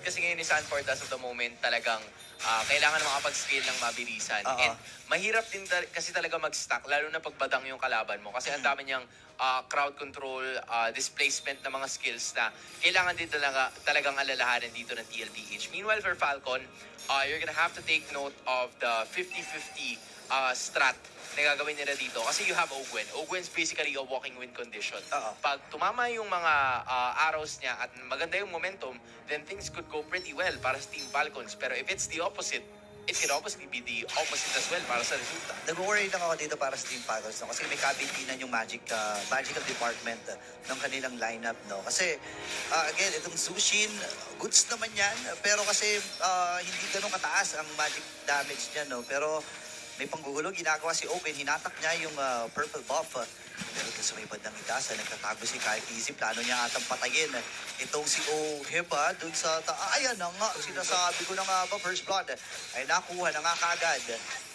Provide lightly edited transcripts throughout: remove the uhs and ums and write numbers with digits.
kasi ngayon ni Sanford as of the moment talagang kailangan makapag-scale ng mabilisan. Oo. And mahirap din kasi talaga mag-stack, lalo na pagbadang yung kalaban mo. Kasi ang dami niyang crowd control, displacement ng mga skills na kailangan din talagang alalahanin dito ng TLDH. Meanwhile, for Falcon, you're gonna have to take note of the 50-50 strat na gagawin nila dito. Kasi you have Ogwen. Ogwen's basically a walking win condition. Oo. Pag tumama yung mga arrows niya at maganda yung momentum, then things could go pretty well para sa Team Falcons. Pero if it's the opposite, it can obviously be the opposite as well para sa resulta. Nag-worry lang ako dito para sa Team Falcons, no? Kasi may kabintinan yung magical department ng kanilang lineup, no? Kasi, again, itong Zushin, goods naman yan, pero kasi hindi ganun kataas ang magic damage niya, no? Pero may panggugulo, ginagawa si Open, hinatak niya yung purple buff. Pero sa may bandang itaas, nagtatago si Kyle Easy, plano niya atang patayin itong si Oheba dun sa ayan na nga, sinasabi ko na nga ba, first blood ay nakuha na nga kaagad.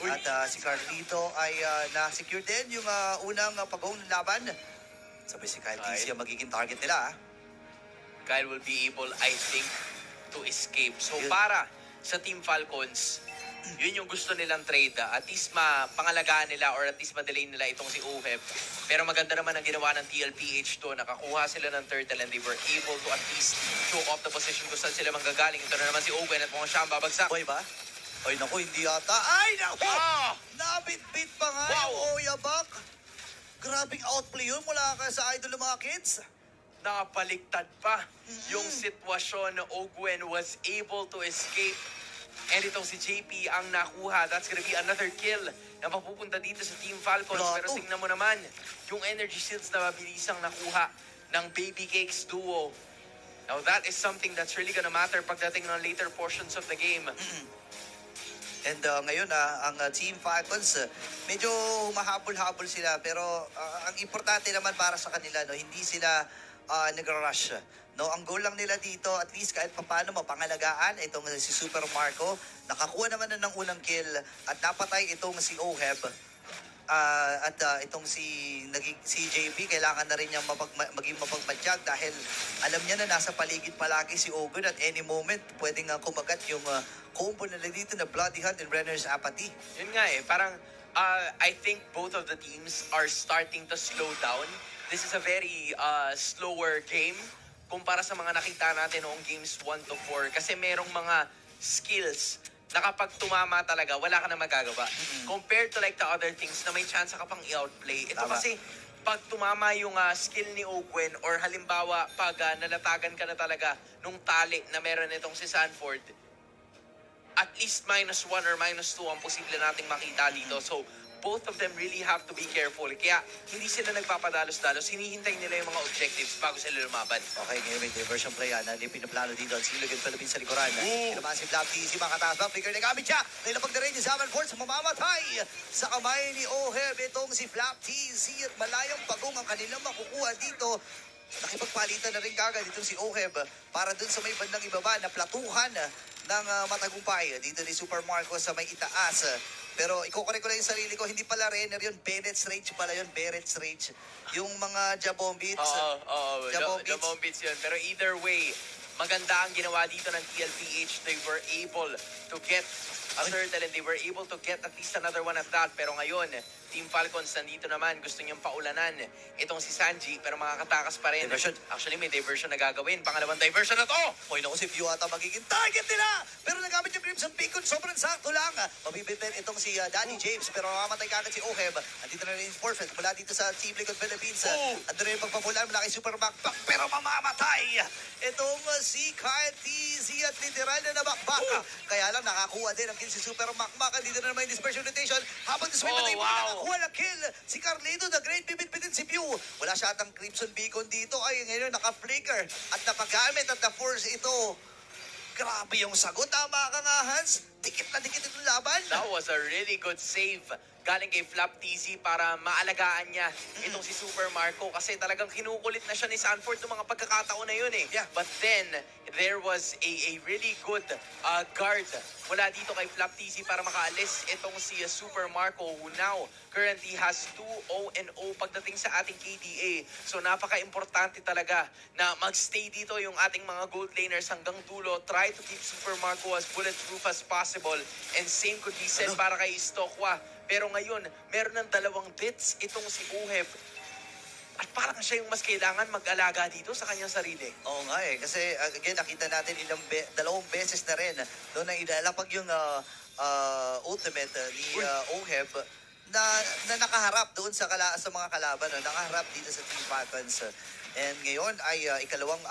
At si Carlito ay na-secure din yung unang pag-own ng laban. Sabi si Kyle Easy ang magiging target nila. Kyle will be able, I think, to escape. So Yun. para sa Team Falcons, yun yung gusto nilang trade. At least mapangalagaan nila or at least madelay nila itong si Oheb. Pero maganda naman ang ginawa ng TLPH to. Nakakuha sila ng turtle and they were able to at least show off the position kung saan sila manggagaling. Ito na naman si Owen at mukhang siya ang babagsak. Boy ba? Ay naku, hindi yata. Ay naku! Ah! Nabit-bit pa nga Wow! yung Oyabak. Grabing outplay yun mula ka sa idol ng mga kids. Nakapaliktad pa yung sitwasyon na Ogwen was able to escape. And itong si JP ang nakuha. That's gonna be another kill na mapupunta dito sa Team Falcons. Plato. Pero tingnan mo naman, yung energy shields na mabilisang nakuha ng Baby Cakes duo. Now that is something that's really gonna matter pagdating ng later portions of the game. And ngayon, ang Team Falcons, medyo humahabol-habol sila. Pero ang importante naman para sa kanila, no, hindi sila nag-rush. No, ang goal lang nila dito, at least kahit paano mapangalagaan itong si Super Marco. Nakakuha naman na ng unang kill at napatay itong si Oheb. Itong si JP, kailangan na rin niyang maging mapagmadyag dahil alam niya na nasa paligid palagi si Ogun at any moment pwedeng kumagat yung combo nila dito na Bloody Hunt and Renner's Apathy. Yun nga parang I think both of the teams are starting to slow down. This is a very slower game kumpara sa mga nakita natin noong games 1 to 4 kasi merong mga skills na kapag tumama talaga, wala ka na magagawa. Compared to like the other things na may chance ka pang i-outplay. Ito Tama. kasi, pag tumama yung skill ni Ogwen or halimbawa pag nalatagan ka na talaga nung tali na meron itong si Sanford, at least -1 or -2 ang posible nating makita dito. So, both of them really have to be careful. Kaya, hindi sila nagpapadalos-dalos. Hinihintay nila yung mga objectives bago sila lumaban. Okay, ngayon may diversion play yan. Hindi pinaplano dito ang Silugan Philippines sa likuran. Ooh. Kinaman si Black TC, makataas ba? Flicker na gamit siya. Ngayon pagdaray ni Zaman Force, mamamatay sa kamay ni Oheb. Itong si Flap TC at malayang pagong ang kanilang makukuha dito. Nakipagpalitan na rin kagad itong si Oheb para dun sa may bandang ibaba na platuhan ng matagumpay dito ni Super Marcos sa may itaas. Pero ikukorek ko lang yung sarili ko, hindi pala Renner yun, Bennett's Rage pala yun, Bennett's Rage. Yung mga Jabombits. Oo, Jabombits. Jabombits yun. Pero either way, maganda ang ginawa dito ng TLPH. They were able to get a turtle and they were able to get at least another one at that. Pero ngayon, Team Falcons nandito naman, gusto niyang paulanan itong si Sanji, pero makakatakas pa rin. Diversion. Actually, may diversion na gagawin. Pangalawang diversion na to! Hoy, naku, si Pew ata magiging target nila! Pero nagamit yung Crimson Beacon, sobrang sakto lang. Mabibitin itong si Danny James, pero mamamatay kagad si Oheb. Andito na rin yung forfeit mula dito sa Team Liquid Philippines. Andito na yung pagpapulan mula kay Super Macback, pero mamamatay! Itong si Kyle TZ at literal na nabakbaka. Kaya lang nakakuha din ang kill si Super Macback. Andito na naman yung dispersion rotation. Habang display patay mo na nakakuha na kill si Carlito, the great bibit-bitin si Pew. Wala siya atang Crimson Beacon dito. Ay, ngayon naka-flicker at napagamit at na-force ito. Grabe yung sagot. Tama ka nga, Hans. Dikit na dikit itong laban. That was a really good save galing kay Flap TZ para maalagaan niya itong si Super Marco kasi talagang kinukulit na siya ni Sanford ng mga pagkakataon na yun eh. Yeah. But then, there was a really good guard mula dito kay Flap TZ para makaalis itong si Super Marco who now currently has 2-0-0 pagdating sa ating KDA. So napaka-importante talaga na magstay dito yung ating mga gold laners hanggang dulo. Try to keep Super Marco as bulletproof as possible. And same could be said para kay Stokwa. Pero ngayon, meron ng dalawang bits itong si Uheb. At parang siya yung mas kailangan mag-alaga dito sa kanyang sarili. Oo nga eh. Kasi again, nakita natin dalawang beses na rin doon na ilalapag yung ultimate ni Oheb na nakaharap doon sa mga kalaban. Nakaharap dito sa Team Falcons. And ngayon ay ikatlong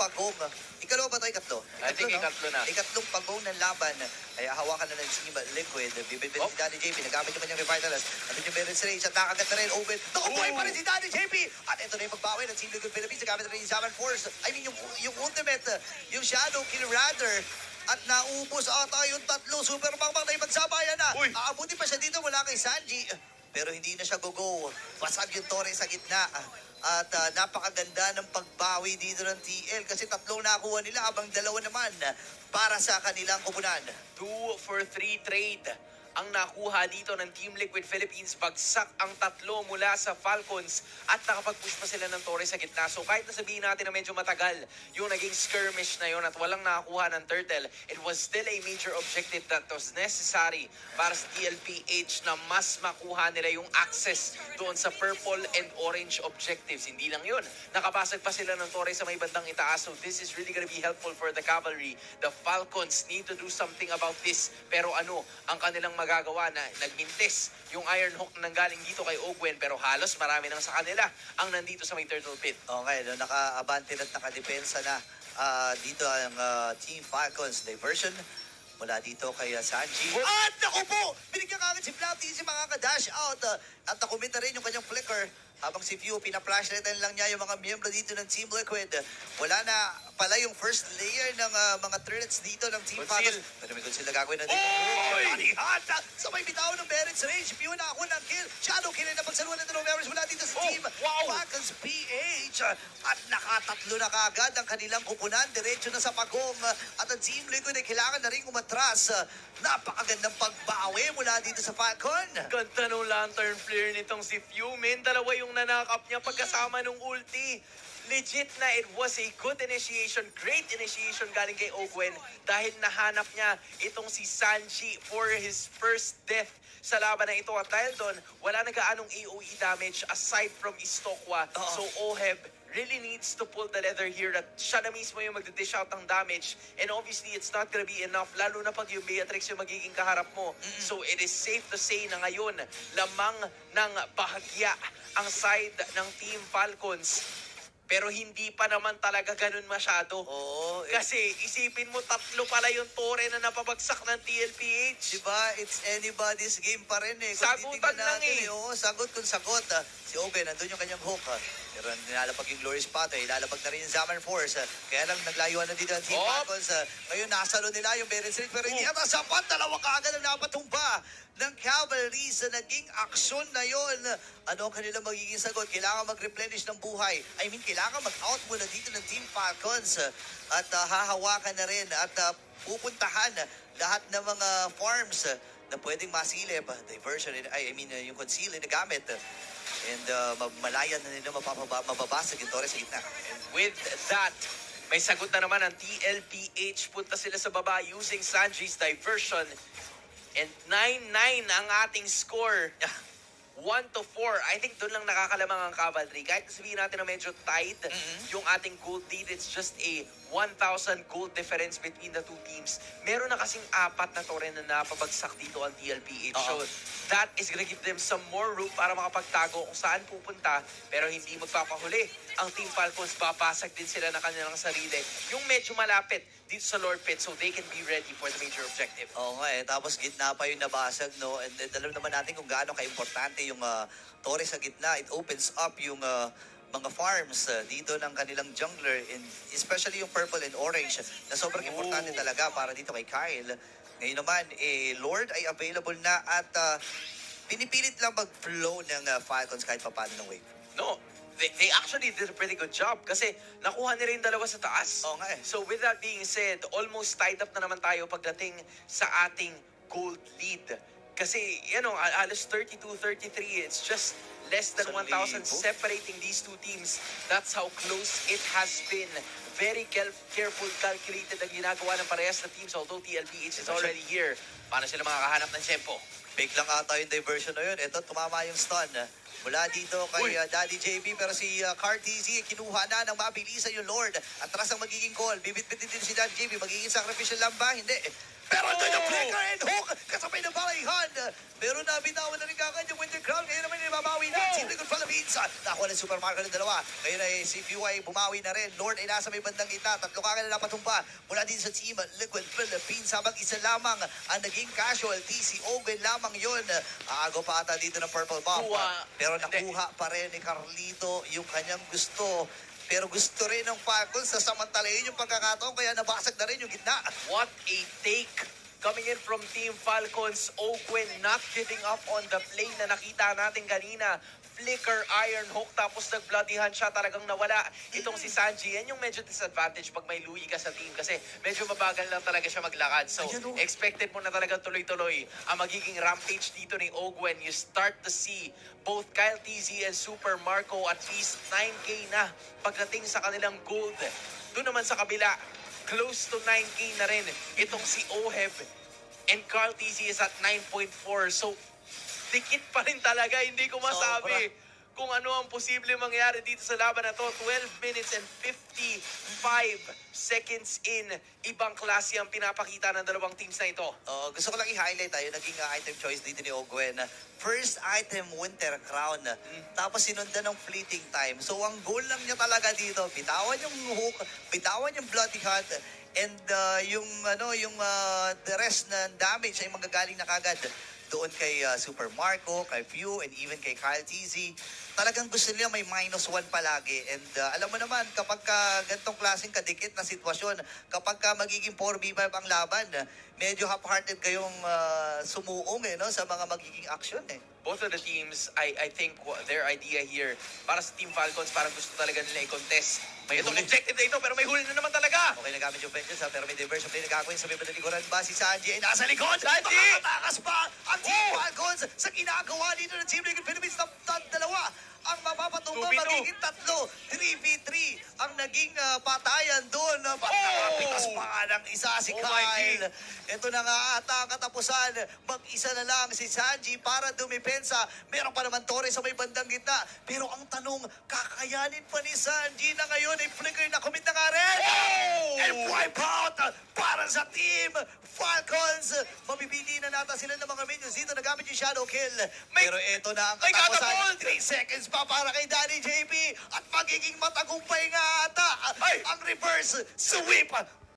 pagong. Ikalawa ba ito? Ikatlo? I think ikatlo na. Ikatlong pagong ng laban ay hawakan na ng Team Liquid. Bibibin si Danny JP. Nagamit naman yung Revitalize. At yung Meren's Rage at nakagat na rin. Open. Nakubuhay pa rin si Danny JP. At ito na yung pagbawi ng Team Liquid Philippines. Nagamit na rin yung Zaman Force. I mean, yung ultimate, yung Shadow Kill Radar. At naubos ata yung tatlo. Super Bangbang na yung magsabayan na. Uy. Aabuti pa siya dito mula kay Sanji. Pero hindi na siya go-go. Basag yung Torre sa gitna. At napakaganda ng pagbawi dito ng TL kasi tatlong nakuha nila habang dalawa naman para sa kanilang kupunan. 2 for 3 trade ang nakuha dito ng Team Liquid Philippines. Bagsak ang tatlo mula sa Falcons at nakapag-push pa sila ng Torre sa gitna. So kahit nasabihin natin na medyo matagal yung naging skirmish na yun at walang nakakuha ng Turtle, it was still a major objective that was necessary para sa TLPH na mas makuha nila yung access doon sa purple and orange objectives. Hindi lang yun, nakabasag pa sila ng Torre sa may bandang itaas. So this is really gonna be helpful for the cavalry. The Falcons need to do something about this. Pero ano ang kanilang magagawa na nagmintis yung Iron Hook na nanggaling dito kay Ogwen pero halos marami nang sa kanila ang nandito sa may Turtle Pit. Okay, no, naka-abante at nakadepensa na dito ang Team Falcons diversion mula dito kay Sanji. At naku po! Binigyan kagad si Flapty si makaka-dash out at nakumita rin yung kanyang flicker habang si Few pina-flashlightan lang niya yung mga miyembro dito ng Team Liquid. Wala na pala yung first layer ng mga turrets dito ng Team Conceal. Falcons. Pero may conceal na gagawin na dito. Oy! Panihat! Sa may bitaw ng Barrett's Range. Few na ako ng kill. Shadow kill na pagsaluhan ng dalawang members mula dito sa Oh, Team wow! Falcons PH. At nakatatlo na kaagad ang kanilang kupunan. Diretso na sa pagong. At ang Team Liquid ay kailangan na rin umatras. Napakagandang pagbawi mula dito sa Falcon. Ganda ng lantern flare nitong si Fumin. Dalawa yung nanakap niya pagkasama ng ulti. Legit na it was a good initiation, great initiation galing kay Ogwen dahil nahanap niya itong si Sanji for his first death sa laban na ito. At dahil doon, wala na gaanong AOE damage aside from Istokwa. So Oheb really needs to pull the leather here at siya na mismo yung magdidish out ng damage. And obviously, it's not gonna be enough, lalo na pag yung Beatrix yung magiging kaharap mo. So it is safe to say na ngayon, lamang ng bahagya ang side ng Team Falcons. Pero hindi pa naman talaga ganun masyado. Oo. Kasi isipin mo, tatlo pala yung Torre na napabagsak ng TLPH. Diba? It's anybody's game pa rin eh. Kung Sagutan titignan lang natin, eh. Oo, sagot kung sagot. Si Oben, nandun yung kanyang hook. Pero nilalapag yung Glorious Pato, ilalapag na rin yung Zaman Force. Kaya lang naglayuan na dito ang Team Falcons. Ngayon nasalo nila yung Barrett's Rage pero hindi ata sapat. Dalawa kaagad ang napatumba ng Cavalry sa naging aksyon na yon. Ano ang kanilang magiging sagot? Kailangan mag-replenish ng buhay. I mean, kailangan mag-out muna dito ng Team Falcons. At hahawakan na rin at pupuntahan lahat ng mga farms na pwedeng masilip. Diversion, yung conceal na gamit. And malaya na nila mababasag yung Torres sa gitna. With that, may sagot na naman ang TLPH. Punta sila sa baba using Sanji's diversion. And 9-9 ang ating score. 1-4. I think doon lang nakakalamang ang Cavalry. Kahit sabihin natin na medyo tight yung ating gold lead, it's just a 1,000 gold difference between the two teams. Meron na kasing 4 na Torre na napabagsak dito ang TLPH. So that is gonna give them some more room para makapagtago kung saan pupunta. Pero hindi magpapahuli. Ang Team Falcons, papasag din sila na kanilang sarili. Yung medyo malapit dito sa Lord Pit so they can be ready for the major objective. Oo nga eh. Tapos gitna pa yung nabasag, no? And alam naman natin kung gaano ka-importante yung Torre sa gitna. It opens up yung mga farms dito ng kanilang jungler, and especially yung purple and orange na sobrang importante talaga para dito kay Kyle. Ngayon naman, Lord ay available na at pinipilit lang mag-flow ng Falcons kahit papaano ng wave. No, they actually did a pretty good job kasi nakuha nila yung dalawa sa taas. Oo nga eh. So with that being said, almost tied up na naman tayo pagdating sa ating gold lead. Kasi, alas 32-33, it's just less than 1,000 separating these two teams. That's how close it has been. Very careful, calculated ang ginagawa ng parehas na teams, although TLPH is already here. Paano sila makakahanap ng tempo? Fake lang ata yung diversion na yun. Ito, tumama yung stun. Mula dito kay Daddy JB, pero si Cartezy kinuha na ng mabilisan yung Lord. Atras ang magiging call. Bibit-bitin din si Daddy JB. Magiging sacrificial lang ba? Hindi. Pero ito yung flicker and hook. Kasabay ng balihan. Pero nabitawan na rin kagad yung Winter Crown. Ngayon naman yung mabawi na. Simple good Philippines. Nakuha ng supermarket ng dalawa. Ngayon ay si PY bumawi na rin. Lord ay nasa may bandang gitna. Tatlo kagad na napatumba. Mula din sa team Liquid Philippines. Habang isa lamang ang naging casualty. Si Owen lamang yun. Aago pa ata dito ng Purple Bomb. Pero nakuha pa rin ni Carlito yung kanyang gusto. Pero gusto rin ng Falcons na samantalayin yung pagkakataon kaya nabasag na rin yung gitna. What a take coming in from Team Falcons. Ogwen not giving up on the play na nakita natin kanina. Flicker, iron hook, tapos nag-bloodyhan siya. Talagang nawala itong si Sanji. Yan yung medyo disadvantage pag may Louie ka sa team kasi medyo mabagal lang talaga siya maglakad. So, expected mo na talagang tuloy-tuloy ang magiging rampage dito ni Ogwen. You start to see both Kyle TZ and Super Marco at least 9K na pagdating sa kanilang gold. Doon naman sa kabila, close to 9K na rin itong si Oheb. And Carl TZ is at 9.4. So, dikit pa rin talaga. Hindi ko masabi kung ano ang posible mangyari dito sa laban na to. 12 minutes and 55 seconds in. Ibang klase ang pinapakita ng dalawang teams na ito. Gusto ko lang i-highlight tayo. Naging item choice dito ni Ogwen. First item, Winter Crown. Tapos sinundan ng fleeting time. So ang goal lang niya talaga dito, bitawan yung hook, bitawan yung bloody hunt, and the rest na damage ay magagaling na kagad doon kay Super Marco, kay Pew, and even kay Kyle TZ. Talagang gusto nila may -1 palagi. And alam mo naman, kapag ganitong klaseng kadikit na sitwasyon, kapag magiging 4v5 ang laban, medyo half-hearted kayong sumuong sa mga magiging action Both of the teams, I think their idea here, para sa Team Falcons, parang gusto talaga nila i-contest. Itong objective na ito, pero may huli na naman talaga. Okay, nagamit yung vengeance pero may diversion play na gagawin sa may bandang likuran ba? Si Sanji ay nasa likod! Sanji! Makakatakas pa ang Team Falcons sa ginagawa dito ng Team Liquid Philippines na dalawa. Ang mapapatumba 2v2. magiging 3. 3v3 ang naging patayan doon. Nakapitas pa nga ng isa si Oh my Kyle. Ito na nga ata ang katapusan. Mag-isa na lang si Sanji para dumipensa. Meron pa naman Torres sa may bandang gitna. Pero ang tanong, kakayanin pa ni Sanji na ngayon ay flicker na commit na nga rin. And wipe out para sa Team Falcons. Mabibili na nata sila ng mga minions dito. Nagamit yung shadow kill. Pero ito na ang katapusan. 3 seconds pa para kay Daddy JP. At magiging matagumpay nga ata ang reverse sweep